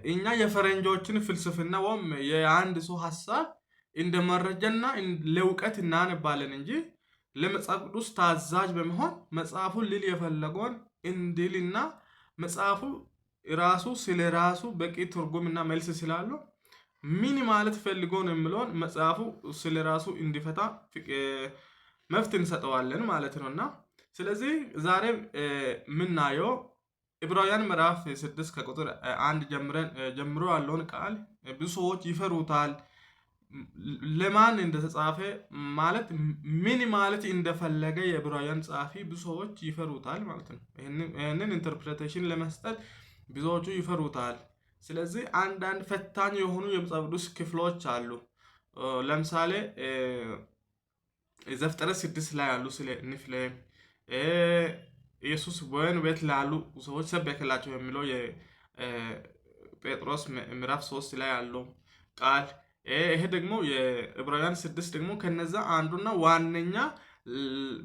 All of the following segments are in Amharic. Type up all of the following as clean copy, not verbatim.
እኛ የፈረንጆችን ፍልስፍና ወይም የአንድ ሰው ሐሳብ እንደ መረጃና ለእውቀት እናነባለን እንጂ ለመጽሐፍ ቅዱስ ታዛዥ በመሆን መጽሐፉን ሊል የፈለገውን እንዲልና መጽሐፉ ራሱ ስለ ራሱ በቂ ትርጉምና መልስ ስላለው ምን ማለት ፈልጎ ነው የሚለውን መጽሐፉ ስለ ራሱ እንዲፈታ መፍት እንሰጠዋለን ማለት ነውና ስለዚህ ዛሬ የምናየው ዕብራውያን ምዕራፍ 6 ከቁጥር 1 ጀምሮ ያለውን ቃል ብዙ ሰዎች ይፈሩታል። ለማን እንደተጻፈ ማለት ምን ማለት እንደፈለገ የዕብራውያን ጸሐፊ ብዙ ሰዎች ይፈሩታል ማለት ነው። ይህንን ኢንተርፕሬቴሽን ለመስጠት ብዙዎቹ ይፈሩታል። ስለዚህ አንዳንድ ፈታኝ የሆኑ የመጽሐፍ ቅዱስ ክፍሎች አሉ። ለምሳሌ ዘፍጥረት 6 ላይ ያሉ ስለ ንፍሌም ኢየሱስ በወይን ቤት ላሉ ሰዎች ሰበከላቸው የሚለው የጴጥሮስ ምዕራፍ 3 ላይ ያለው ቃል ይሄ ደግሞ የዕብራውያን 6 ደግሞ ከነዛ አንዱና ዋነኛ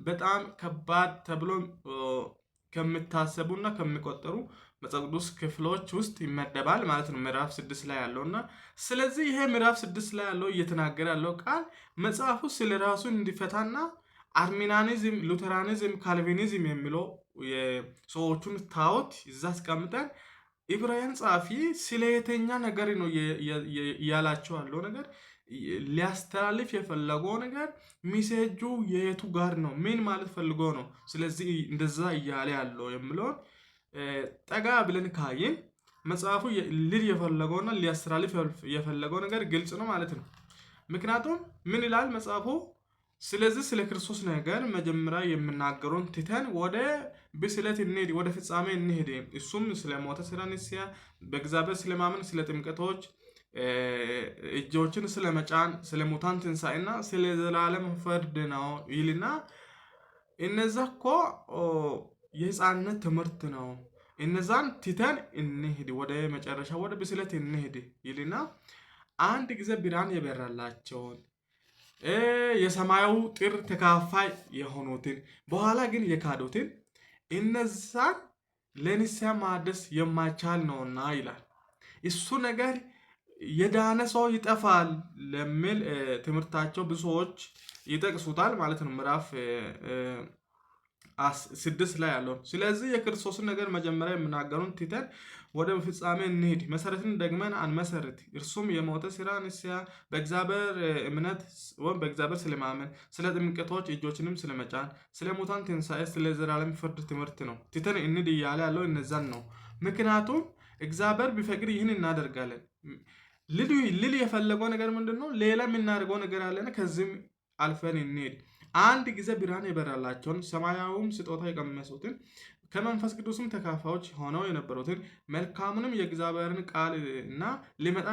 በጣም ከባድ ተብሎ ከሚታሰቡና ከሚቆጠሩ መጽሐፍ ቅዱስ ክፍሎች ውስጥ ይመደባል ማለት ነው ምዕራፍ 6 ላይ ያለውና ስለዚህ ይሄ ምዕራፍ 6 ላይ ያለው እየተናገረ ያለው ቃል መጽሐፉ ስለ ራሱ እንዲፈታና አርሚናኒዝም፣ ሉተራኒዝም፣ ካልቪኒዝም የሚለው የሰዎቹን ታወት እዛ አስቀምጠን ዕብራውያን ጸሐፊ ስለ የተኛ ነገር ነው ያላቸው ያለው ነገር ሊያስተላልፍ የፈለገው ነገር ሚሴጁ የቱ ጋር ነው ምን ማለት ፈልጎ ነው ስለዚህ እንደዛ እያለ ያለው የሚለውን ጠጋ ብለን ካየን መጽሐፉ ሊል የፈለገውና ሊያስተላልፍ የፈለገው ነገር ግልጽ ነው ማለት ነው። ምክንያቱም ምን ይላል መጽሐፉ ስለዚህ ስለ ክርስቶስ ነገር መጀመሪያ የምናገረውን ትተን ወደ ብስለት እንሄድ፣ ወደ ፍጻሜ እንሄድ። እሱም ስለ ሞተ ስለ ንስያ፣ በእግዚአብሔር ስለማመን፣ ስለ ጥምቀቶች፣ እጆችን ስለ መጫን፣ ስለ ሙታን ትንሣኤና ስለ ዘላለም ፍርድ ነው ይልና እነዛ እኮ የሕፃንነት ትምህርት ነው። እነዛን ትተን እንሄድ፣ ወደ መጨረሻ ወደ ብስለት እንሄድ ይልና አንድ ጊዜ ብርሃን የበራላቸውን የሰማዩ ጥር ተካፋይ የሆኑትን በኋላ ግን የካዱትን እነዛን ለንስሐ ማደስ የማይቻል ነውና ይላል። እሱ ነገር የዳነ ሰው ይጠፋል ለሚል ትምህርታቸው ብዙ ሰዎች ይጠቅሱታል ማለት ነው ምዕራፍ 6 ላይ ያለው። ስለዚህ የክርስቶስን ነገር መጀመሪያ የምናገሩን ትተን ወደ ፍጻሜ እንሂድ፣ መሰረትን ደግመን አንመሰርት። እርሱም የሞተ ስራ ንስያ፣ በእግዚአብሔር እምነት ወይም በእግዚአብሔር ስለማመን፣ ስለ ጥምቀቶች፣ እጆችንም ስለመጫን፣ ስለ ሙታን ትንሣኤ፣ ስለ ዘላለም ፍርድ ትምህርት ነው። ትተን እንሂድ እያለ ያለው እነዛን ነው። ምክንያቱም እግዚአብሔር ቢፈቅድ ይህን እናደርጋለን። ልል የፈለገው ነገር ምንድን ነው? ሌላ የምናደርገው ነገር አለን። ከዚህም አልፈን እንሂድ። አንድ ጊዜ ብርሃን የበራላቸውን ሰማያዊም ስጦታ የቀመሱትን ከመንፈስ ቅዱስም ተካፋዮች ሆነው የነበሩትን መልካሙንም የእግዚአብሔርን ቃል እና ሊመጣ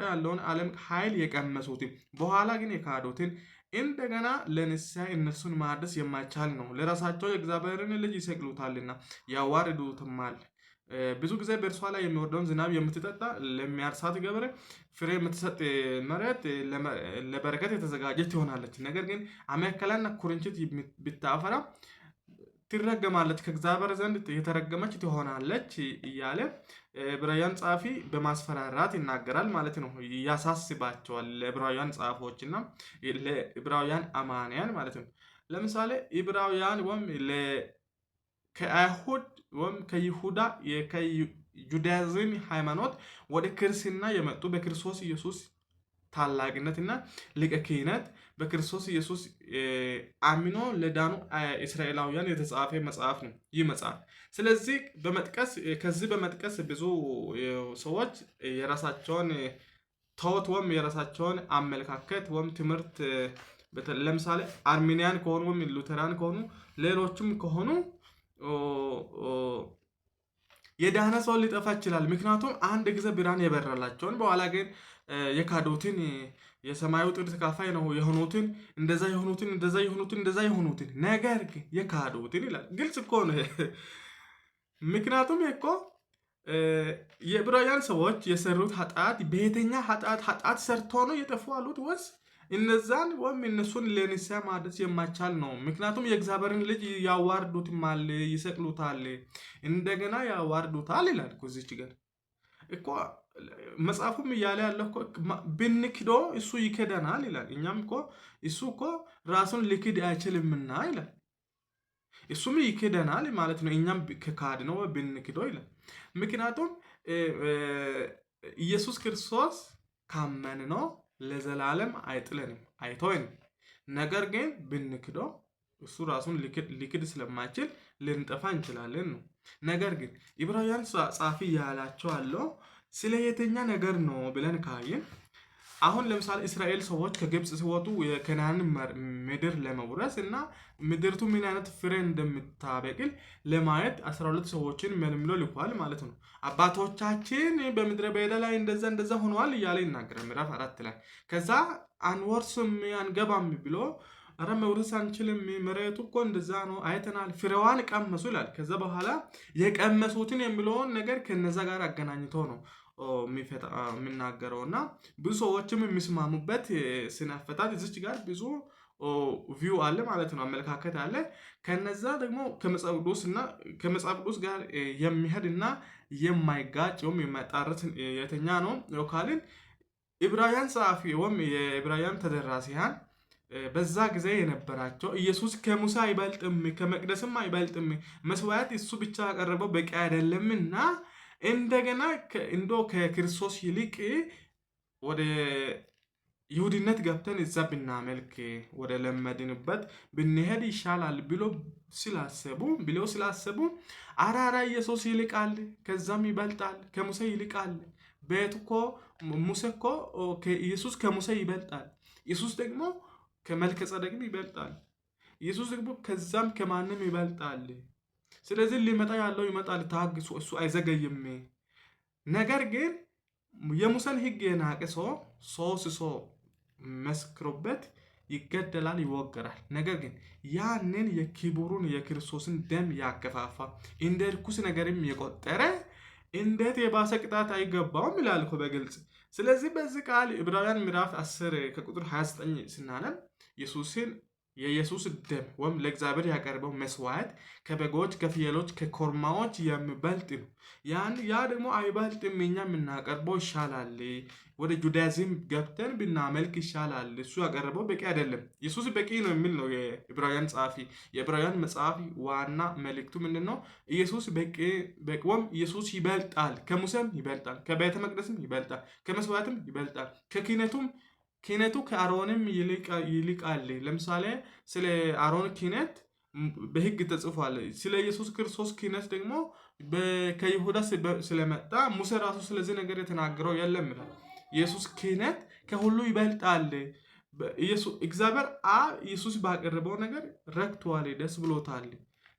ያለውን ዓለም ኃይል የቀመሱትን በኋላ ግን የካዱትን እንደገና ለንስሐ እነሱን ማደስ የማይቻል ነው። ለራሳቸው የእግዚአብሔርን ልጅ ይሰቅሉታልና ያዋርዱትማል። ብዙ ጊዜ በእርሷ ላይ የሚወርደውን ዝናብ የምትጠጣ ለሚያርሳት ገበሬ ፍሬ የምትሰጥ መሬት ለበረከት የተዘጋጀች ትሆናለች። ነገር ግን አሜከላና ኩርንችት ብታፈራ ትረገማለች፣ ከእግዚአብሔር ዘንድ የተረገመች ትሆናለች እያለ ዕብራውያን ጸሐፊ በማስፈራራት ይናገራል ማለት ነው። ያሳስባቸዋል ለዕብራውያን ጸሐፎችና ለዕብራውያን አማንያን ማለት ነው። ለምሳሌ ዕብራውያን ወይም ከአይሁድ ወይም ከይሁዳ ከጁዳይዝም ሃይማኖት ወደ ክርስትና የመጡ በክርስቶስ ኢየሱስ ታላቅነትና ሊቀ ክህነት በክርስቶስ ኢየሱስ አምኖ ለዳኑ እስራኤላውያን የተጻፈ መጽሐፍ ነው ይህ መጽሐፍ። ስለዚህ ከዚህ በመጥቀስ ብዙ ሰዎች የራሳቸውን ተውት ወይም የራሳቸውን አመለካከት ወይም ትምህርት ለምሳሌ አርሜኒያን ከሆኑ ወይም ሉተራን ከሆኑ ሌሎችም ከሆኑ የዳነ ሰው ሊጠፋ ይችላል። ምክንያቱም አንድ ጊዜ ብርሃን የበራላቸውን በኋላ ግን የካዱትን የሰማዩ ጥር ተካፋይ ነው የሆኑትን እንደዛ የሆኑትን ነገር ግን የካዱትን ይላል። ግልጽ እኮ ነው። ምክንያቱም እኮ የዕብራውያን ሰዎች የሰሩት ኃጢአት በየትኛ ኃጢአት ሰርቶ ነው የጠፉ አሉት ወይስ እነዛን ወይም እነሱን ለንስሐ ማደስ የማይቻል ነው? ምክንያቱም የእግዚአብሔርን ልጅ ያዋርዱታል፣ ይሰቅሉታል፣ እንደገና ያዋርዱታል ይላል እዚች ጋር። እኮ መጽሐፉም እያለ ያለው እኮ ብንክዶ እሱ ይክደናል ይላል። እኛም እኮ እሱ እኮ ራሱን ሊክድ አይችልምና ይላል። እሱም ይክደናል ማለት ነው። እኛም ከካድ ነው ብንክዶ ይላል። ምክንያቱም ኢየሱስ ክርስቶስ ካመን ነው ለዘላለም አይጥለንም አይተወንም። ነገር ግን ብንክዶ እሱ ራሱን ሊክድ ስለማይችል ልንጠፋ እንችላለን ነው። ነገር ግን ዕብራውያን ጻፊ ያላቸው አለው ስለ የትኛ ነገር ነው ብለን ካየን አሁን ለምሳሌ እስራኤል ሰዎች ከግብፅ ሲወጡ የከነዓን ምድር ለመውረስ እና ምድርቱ ምን አይነት ፍሬ እንደምታበቅል ለማየት 12 ሰዎችን መልምሎ ልኳል ማለት ነው። አባቶቻችን በምድረ በዳ ላይ እንደዛ እንደዛ ሆነዋል እያለ ይናገራል ምዕራፍ 4 ላይ። ከዛ አንወርስም አንገባም ብሎ አረ መውረስ አንችልም፣ መሬቱ እኮ እንደዛ ነው አይተናል፣ ፍሬዋን ቀመሱ ይላል። ከዛ በኋላ የቀመሱትን የሚለውን ነገር ከነዛ ጋር አገናኝቶ ነው የሚናገረው እና ብዙ ሰዎችም የሚስማሙበት ስነ አፈታት እዚች ጋር ብዙ ቪው አለ ማለት ነው፣ አመለካከት አለ። ከነዛ ደግሞ ከመጽሐፍ ቅዱስ ጋር የሚሄድ እና የማይጋጭ ወይም የማይጣረስ የተኛ ነው ካልን ዕብራውያን ጸሐፊ ወይም የዕብራውያን ተደራሲያን በዛ ጊዜ የነበራቸው ኢየሱስ ከሙሳ አይበልጥም ከመቅደስም አይበልጥም መስዋዕት እሱ ብቻ ያቀረበው በቂ አይደለምና እንደገና ከክርስቶስ ይልቅ ወደ ይሁዲነት ገብተን እዛ ብናመልክ ወደ ለመድንበት ብንሄድ ይሻላል ብለው ስላሰቡ አራራ ኢየሱስ ይልቃል፣ ከዛም ይበልጣል፣ ከሙሴ ይልቃል። ቤት እኮ ሙሴ እኮ ኢየሱስ ከሙሴ ይበልጣል። ኢየሱስ ደግሞ ከመልከ ጸደቅም ይበልጣል። ኢየሱስ ደግሞ ከዛም ከማንም ይበልጣል። ስለዚህ ሊመጣ ያለው ይመጣል፣ ታግሱ፣ እሱ አይዘገይም። ነገር ግን የሙሴን ሕግ የናቀ ሰው መስክሮበት ይገደላል፣ ይወገራል። ነገር ግን ያንን የክቡሩን የክርስቶስን ደም ያከፋፋ እንደ ርኩስ ነገርም የቆጠረ እንዴት የባሰ ቅጣት አይገባውም ይላል እኮ በግልጽ። ስለዚህ በዚህ ቃል ዕብራውያን ምዕራፍ 10 ከቁጥር 29 ስናነብ የኢየሱስ ደም ወይም ለእግዚአብሔር ያቀርበው መስዋዕት ከበጎች፣ ከፍየሎች፣ ከኮርማዎች የሚበልጥ ነው። ያ ደግሞ አይበልጥም፣ እኛ የምናቀርበው ይሻላል። ወደ ጁዳይዝም ገብተን ብናመልክ ይሻላል። እሱ ያቀረበው በቂ አይደለም፣ ኢየሱስ በቂ ነው የሚል ነው የዕብራውያን ጸሐፊ። የዕብራውያን መጽሐፍ ዋና መልእክቱ ምንድን ነው? ኢየሱስ በቂውም ኢየሱስ ይበልጣል፣ ከሙሴም ይበልጣል፣ ከቤተ መቅደስም ይበልጣል፣ ከመስዋዕትም ይበልጣል፣ ክህነቱ ከአሮንም ይልቃል። ለምሳሌ ስለ አሮን ክህነት በሕግ ተጽፏል። ስለ ኢየሱስ ክርስቶስ ክህነት ደግሞ ከይሁዳ ስለመጣ ሙሴ ራሱ ስለዚህ ነገር የተናገረው የለም ይላል። ኢየሱስ ክህነት ከሁሉ ይበልጣል። እግዚአብሔር አብ ኢየሱስ ባቀረበው ነገር ረክቷል፣ ደስ ብሎታል።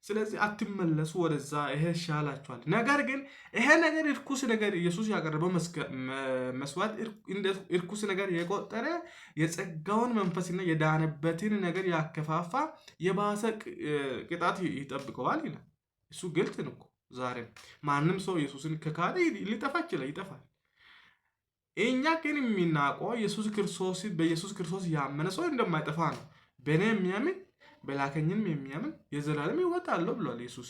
ስለዚህ አትመለሱ ወደዛ፣ ይሄ ይሻላችኋል። ነገር ግን ይሄ ነገር እርኩስ ነገር ኢየሱስ ያቀረበው መስዋዕት እንደ እርኩስ ነገር የቆጠረ የጸጋውን መንፈስና የዳነበትን ነገር ያከፋፋ የባሰ ቅጣት ይጠብቀዋል ይላል። እሱ ግልጥ ነው እኮ ዛሬም ማንም ሰው ኢየሱስን ከካደ ሊጠፋ ይጠፋል። እኛ ግን የሚናቀው በኢየሱስ ክርስቶስ ያመነ ሰው እንደማይጠፋ ነው። በእኔ የሚያምን በላከኝም የሚያምን የዘላለም ሕይወት አለው ብሏል ኢየሱስ።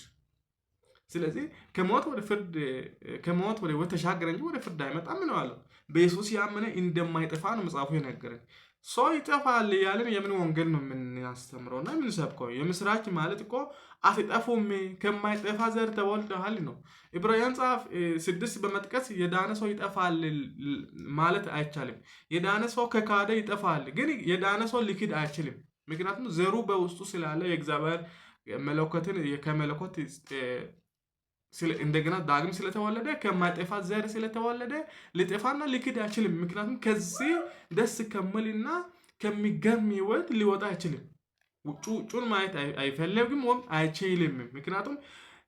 ስለዚህ ከሞት ወደ ሕይወት ተሻገረ እንጂ ወደ ፍርድ አይመጣም ነው አለው። በኢየሱስ ያመነ እንደማይጠፋ ነው መጽሐፉ የነገረን። ሰው ይጠፋል ያለን የምን ወንጌል ነው የምናስተምረው እና የምንሰብከው? የምስራች ማለት እኮ አትጠፉም ከማይጠፋ ዘር ተወልደሃል ነው። ዕብራውያን ጸሐፍ 6 በመጥቀስ የዳነ ሰው ይጠፋል ማለት አይቻልም። የዳነ ሰው ከካደ ይጠፋል፣ ግን የዳነ ሰው ሊክድ አይችልም። ምክንያቱም ዘሩ በውስጡ ስላለ የእግዚአብሔር መለኮትን ከመለኮት እንደገና ዳግም ስለተወለደ ከማይጠፋ ዘር ስለተወለደ ሊጠፋና ሊክድ አይችልም። ምክንያቱም ከዚህ ደስ ከሚልና ከሚገርም ሕይወት ሊወጣ አይችልም። ውጩን ማየት አይፈልግም ወይም አይችልም። ምክንያቱም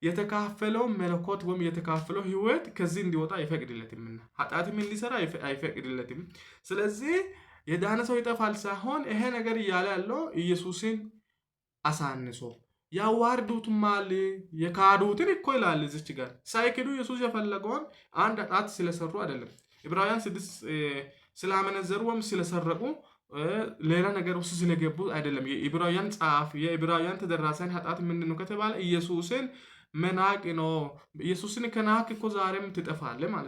የተካፈለው መለኮት ወይም የተካፈለው ሕይወት ከዚህ እንዲወጣ አይፈቅድለትምና ኃጢአትም እንዲሰራ አይፈቅድለትም። ስለዚህ የዳነ ሰው ይጠፋል ሳይሆን ይሄ ነገር እያለ ያለው ኢየሱስን አሳንሶ ያዋርዱትማል የካዱትን እኮ ይላል። እዚች ጋር ሳይክዱ ኢየሱስ የፈለገውን አንድ ኃጢአት ስለሰሩ አይደለም። ዕብራውያን 6 ስላመነዘሩ ወይም ስለሰረቁ ሌላ ነገር ውስጥ ስለገቡ አይደለም። የዕብራውያን ጸሐፊ የዕብራውያን ተደራሲያን ኃጢአት ምንድን ነው ከተባለ ኢየሱስን መናቅ ነው። ኢየሱስን ከናቅ እኮ ዛሬም ትጠፋለህ ማለት ነው።